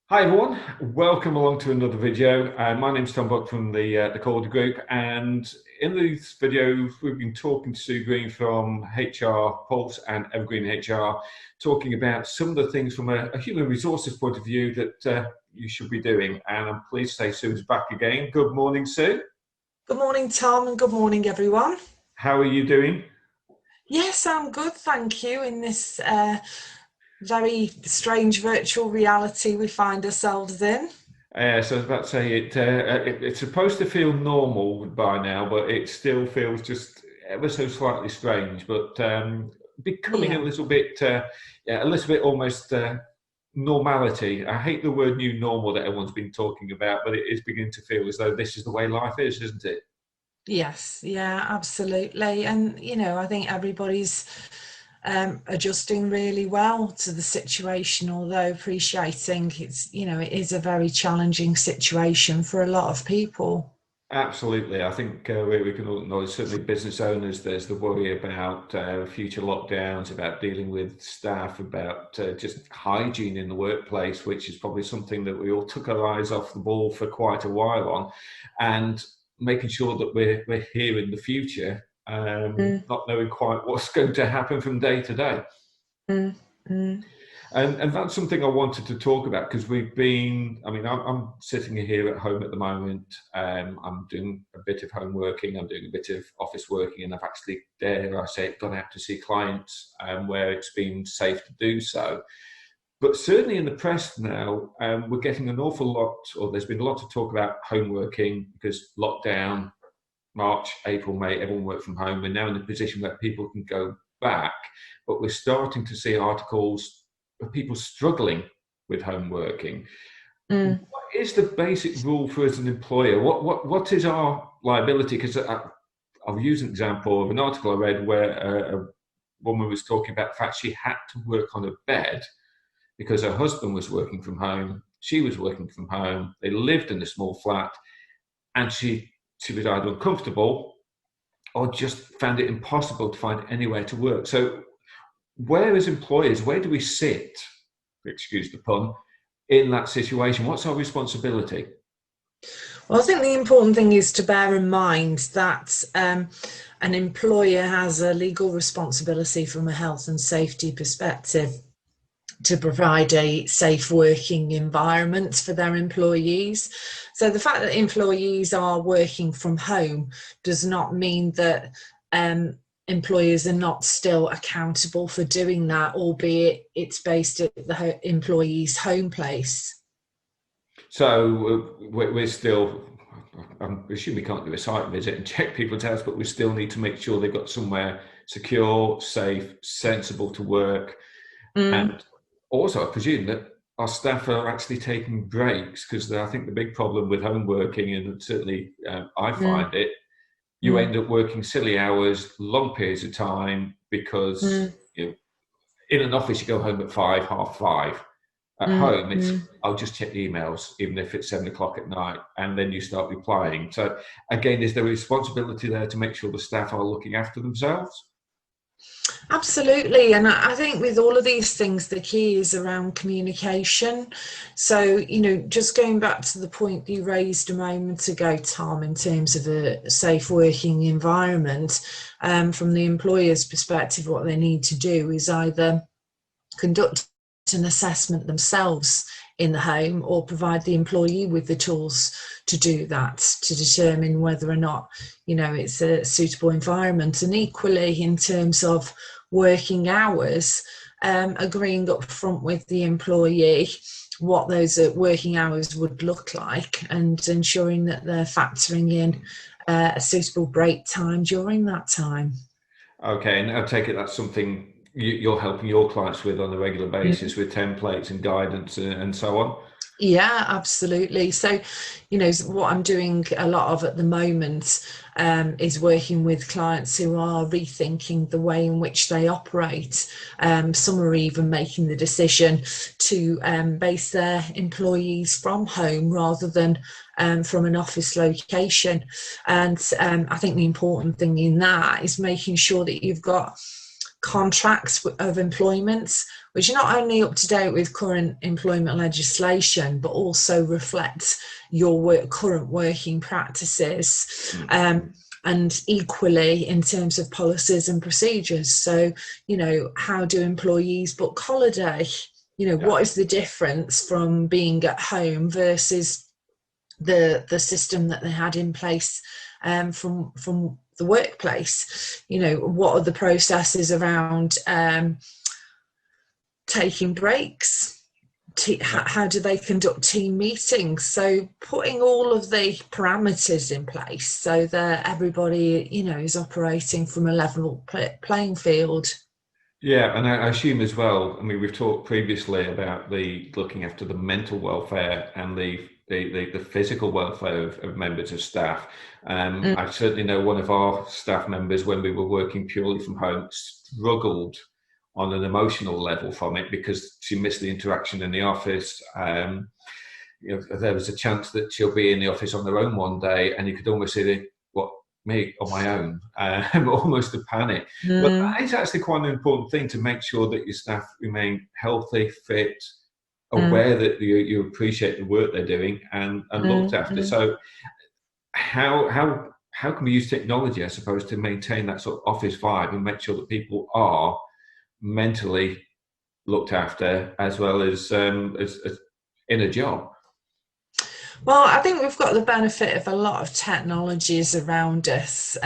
Hi everyone, welcome along to another video. My name's Tom Buck from the Calder Group, and in these videos we've been talking to Sue Green from HR Pulse and Evergreen HR, talking about some of the things from a human resources point of view that you should be doing. And I'm pleased to say Sue's back again. Good morning, Sue. Good morning, Tom, and good morning, everyone. How are you doing? Yes, I'm good, thank you. In this very strange virtual reality we find ourselves in. So I was about to say it's supposed to feel normal by now, but it still feels just ever so slightly strange. But becoming Yeah, a little bit almost normality. I hate the word new normal that everyone's been talking about, but it is beginning to feel as though this is the way life is, isn't it? yes, yeah, absolutely. And, I think everybody's adjusting really well to the situation, although appreciating it is a very challenging situation for a lot of people. Absolutely. I think we can all acknowledge, certainly business owners, there's the worry about future lockdowns, about dealing with staff, about just hygiene in the workplace, which is probably something that we all took our eyes off the ball for quite a while on, and making sure that we're here in the future, Mm, not knowing quite what's going to happen from day to day. mm, mm, And that's something I wanted to talk about because I'm sitting here at home at the moment. I'm doing a bit of home working, I'm doing a bit of office working, and I've actually, dare I say, gone out to see clients where it's been safe to do so. But certainly in the press now, we're getting an awful lot, or there's been a lot of talk about home working because lockdown, March, April, May, everyone worked from home. We're now in a position where people can go back, but we're starting to see articles of people struggling with home working. mm. What is the basic rule for us as an employer? What is our liability? Because I'll use an example of an article I read where a woman was talking about the fact she had to work on a bed because her husband was working from home, she was working from home, they lived in a small flat, and she was either uncomfortable or just found it impossible to find anywhere to work. So, where as employers, where do we sit, excuse the pun, in that situation? What's our responsibility? Well, I think the important thing is to bear in mind that an employer has a legal responsibility from a health and safety perspective to provide a safe working environment for their employees. So the fact that employees are working from home does not mean that employers are not still accountable for doing that, albeit it's based at the employee's home place. So, we're still, I'm assuming we can't do a site visit and check people's house, but we still need to make sure they've got somewhere secure, safe, sensible to work. Mm, And also, I presume that our staff are actually taking breaks because I think the big problem with home working, and certainly I mm, find it, you mm, end up working silly hours, long periods of time because mm, you know, in an office you go home at 5, half 5. At mm, home, it's mm. I'll just check the emails, even if it's 7 o'clock at night, and then you start replying. So again, is there a responsibility there to make sure the staff are looking after themselves? Absolutely. And I think with all of these things, the key is around communication. So, just going back to the point you raised a moment ago, Tom, in terms of a safe working environment, from the employer's perspective, what they need to do is either conduct an assessment themselves in the home or provide the employee with the tools to do that, to determine whether or not it's a suitable environment. And equally, in terms of working hours, agreeing up front with the employee what those working hours would look like and ensuring that they're factoring in a suitable break time during that time. Okay, and I take it that's something you're helping your clients with on a regular basis with templates and guidance and so on. Yeah, absolutely. So, what I'm doing a lot of at the moment is working with clients who are rethinking the way in which they operate. Some are even making the decision to base their employees from home rather than from an office location. And I think the important thing in that is making sure that you've got contracts of employment, which are not only up to date with current employment legislation, but also reflect your current working practices. And equally in terms of policies and procedures. So, how do employees book holiday? What is the difference from being at home versus the system that they had in place from the workplace? What are the processes around taking breaks? How do they conduct team meetings? So putting all of the parameters in place so that everybody, is operating from a level playing field. Yeah, and I assume as well, I mean, we've talked previously about the looking after the mental welfare and the physical welfare of members of staff. I certainly know one of our staff members, when we were working purely from home, struggled on an emotional level from it because she missed the interaction in the office. There was a chance that she'll be in the office on her own one day, and you could almost see me on my own, almost a panic. But that is actually quite an important thing, to make sure that your staff remain healthy, fit, aware that you appreciate the work they're doing and looked after. So how can we use technology, I suppose, to maintain that sort of office vibe and make sure that people are mentally looked after as well as in a job? Well, I think we've got the benefit of a lot of technologies around us.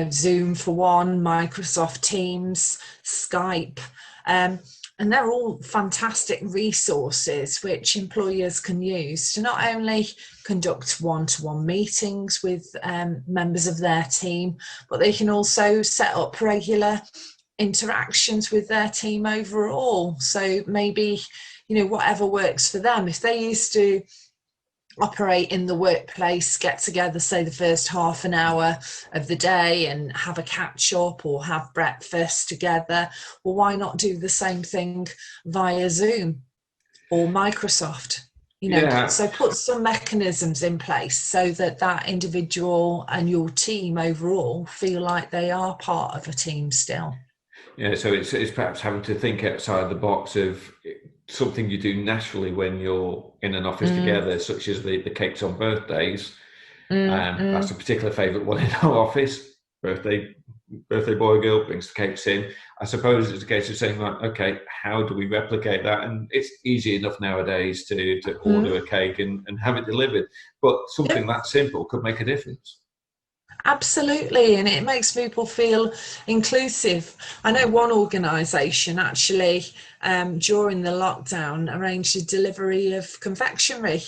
Zoom for one, Microsoft Teams, Skype, and they're all fantastic resources which employers can use to not only conduct one-to-one meetings with members of their team, but they can also set up regular interactions with their team overall. So maybe, whatever works for them. If they used to operate in the workplace, get together, say the first half an hour of the day and have a catch up or have breakfast together, well, why not do the same thing via Zoom or Microsoft? So put some mechanisms in place so that individual and your team overall feel like they are part of a team still. Yeah, so it's perhaps having to think outside the box of something you do naturally when you're in an office together, such as the cakes on birthdays. That's a particular favourite one in our office. Birthday boy or girl brings the cakes in. I suppose it's a case of saying, like, okay, how do we replicate that? And it's easy enough nowadays to order a cake and have it delivered. But something that simple could make a difference. Absolutely, and it makes people feel inclusive. I know one organisation actually during the lockdown arranged a delivery of confectionery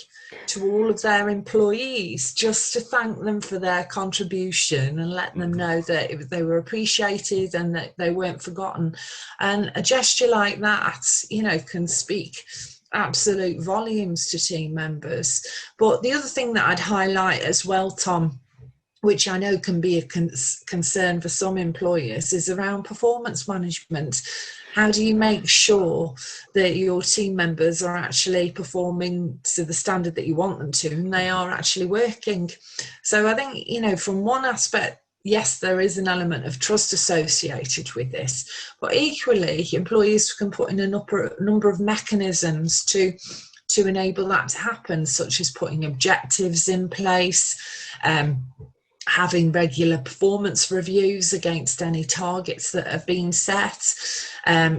to all of their employees just to thank them for their contribution and let them know that they were appreciated and that they weren't forgotten. And a gesture like that, can speak absolute volumes to team members. But the other thing that I'd highlight as well, Tom, which I know can be a concern for some employers, is around performance management. How do you make sure that your team members are actually performing to the standard that you want them to, and they are actually working? So I think, from one aspect, yes, there is an element of trust associated with this, but equally, employees can put in a number of mechanisms to enable that to happen, such as putting objectives in place, having regular performance reviews against any targets that have been set,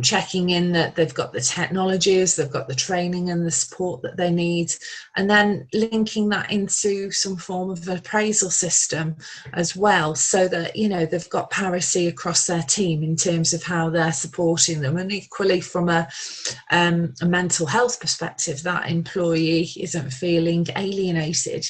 checking in that they've got the technologies, they've got the training and the support that they need, and then linking that into some form of appraisal system as well, so that, they've got parity across their team in terms of how they're supporting them. And equally from a mental health perspective, that employee isn't feeling alienated.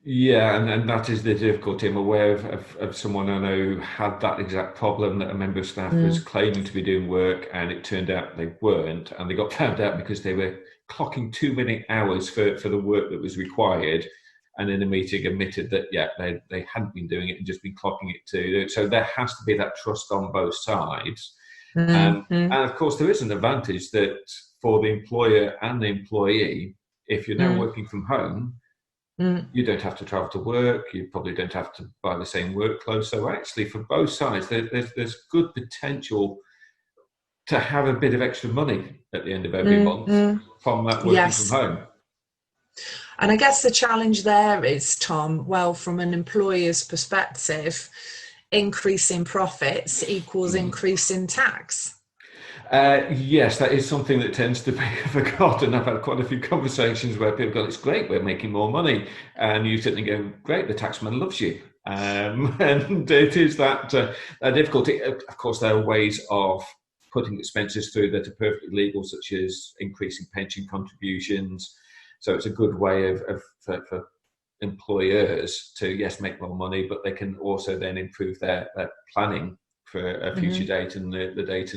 Yeah, and that is the difficulty. I'm aware of someone I know had that exact problem, that a member of staff was claiming to be doing work and it turned out they weren't, and they got found out because they were clocking too many hours for the work that was required, and in a meeting admitted that, they hadn't been doing it and just been clocking it too. So there has to be that trust on both sides. And of course, there is an advantage that for the employer and the employee, if you're now working from home, Mm. You don't have to travel to work. You probably don't have to buy the same work clothes. So actually, for both sides, there's good potential to have a bit of extra money at the end of every Mm. month Mm. from that working from Yes. home. And I guess the challenge there is, Tom, well, from an employer's perspective, increase in profits equals Mhm. increase in tax. Yes, that is something that tends to be forgotten. I've had quite a few conversations where people go, "It's great, we're making more money," and you sit and go, "Great, the taxman loves you." And it is that difficulty. Of course, there are ways of putting expenses through that are perfectly legal, such as increasing pension contributions. So it's a good way for employers to, yes, make more money, but they can also then improve their planning for a future Mm-hmm. date and the date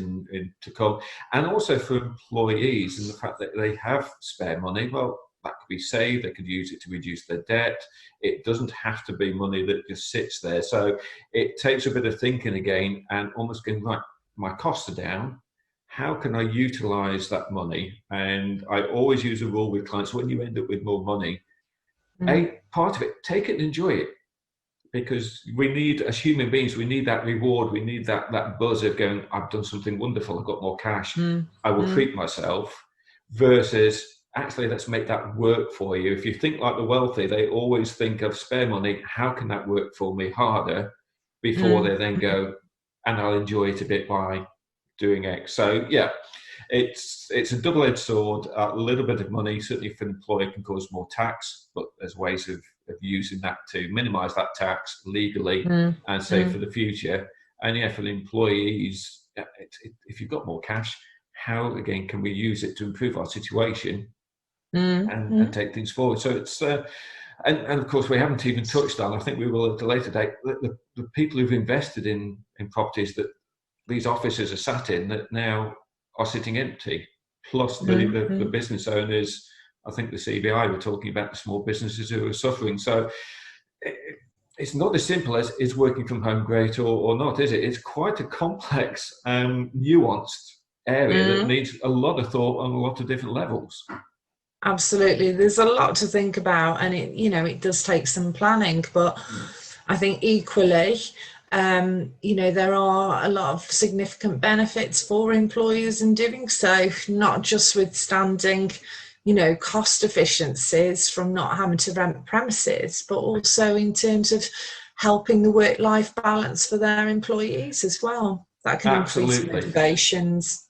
to come. And also for employees and the fact that they have spare money, well, that could be saved. They could use it to reduce their debt. It doesn't have to be money that just sits there. So it takes a bit of thinking again and almost going, right, my costs are down. How can I utilize that money? And I always use a rule with clients: when you end up with more money, Mm. part of it, take it and enjoy it, because we need, as human beings, we need that reward. We need that buzz of going, I've done something wonderful, I've got more cash, Mm. I will Mm. treat myself, versus actually let's make that work for you. If you think like the wealthy, they always think of spare money, how can that work for me harder, before Mm. they then go, and I'll enjoy it a bit by doing X. So yeah, it's a double-edged sword. A little bit of money, certainly for an employer, can cause more tax, but there's ways of using that to minimize that tax legally Mm. and save for Mm. the future. And yeah, for the employees, if you've got more cash, how again can we use it to improve our situation Mm. and Mm. take things forward? So it's and of course we haven't even touched on, I think we will at a later date, the people who've invested in properties that these offices are sat in that now are sitting empty, plus Mm. the Mm. business owners. I think the CBI were talking about the small businesses who are suffering. So it's not as simple as is working from home great or not, is it? It's quite a complex, nuanced area that Mm. needs a lot of thought on a lot of different levels. Absolutely. There's a lot to think about, and it does take some planning, but Mm. I think equally, there are a lot of significant benefits for employers in doing so, not just withstanding, cost efficiencies from not having to rent premises, but also in terms of helping the work-life balance for their employees as well. That can increase Absolutely. motivations.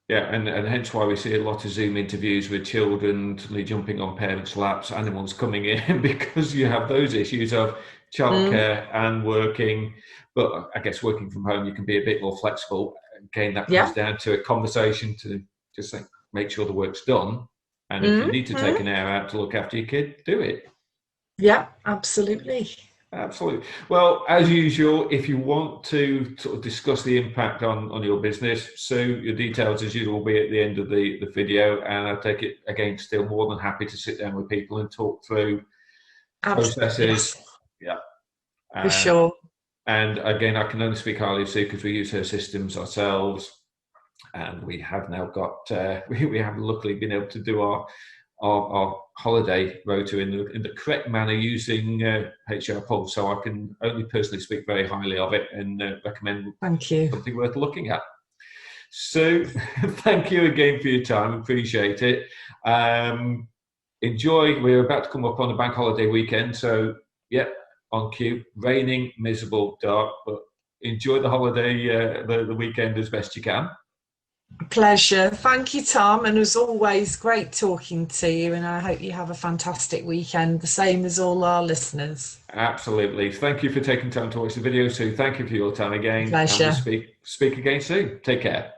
Yeah, and hence why we see a lot of Zoom interviews with children suddenly jumping on parents' laps, animals coming in, because you have those issues of Mm, childcare and working. But I guess working from home, you can be a bit more flexible. Again, that comes yeah. down to a conversation to just like, make sure the work's done. And if you Mm, need to take mm, an hour out to look after your kid, do it. yeah, absolutely. Absolutely. Well, as usual, if you want to sort of discuss the impact on your business, Sue, your details as usual will be at the end of the video. And I take it again, still more than happy to sit down with people and talk through processes. Yes, Yeah. for Uh, sure. and again, I can only speak highly of Sue because we use her systems ourselves. And we have now got, we have luckily been able to do our holiday rota in the correct manner using HR Pulse. So I can only personally speak very highly of it and recommend Thank you. something worth looking at. So thank you again for your time. Appreciate it. Enjoy. We're about to come up on a bank holiday weekend. So, yeah, on cue. Raining, miserable, dark, but enjoy the holiday, the weekend as best you can. Pleasure. Thank you, Tom. And as always, great talking to you. And I hope you have a fantastic weekend, the same as all our listeners. Absolutely. Thank you for taking time to watch the video, Sue. Thank you for your time again, and we'll Pleasure. speak again soon. Take care.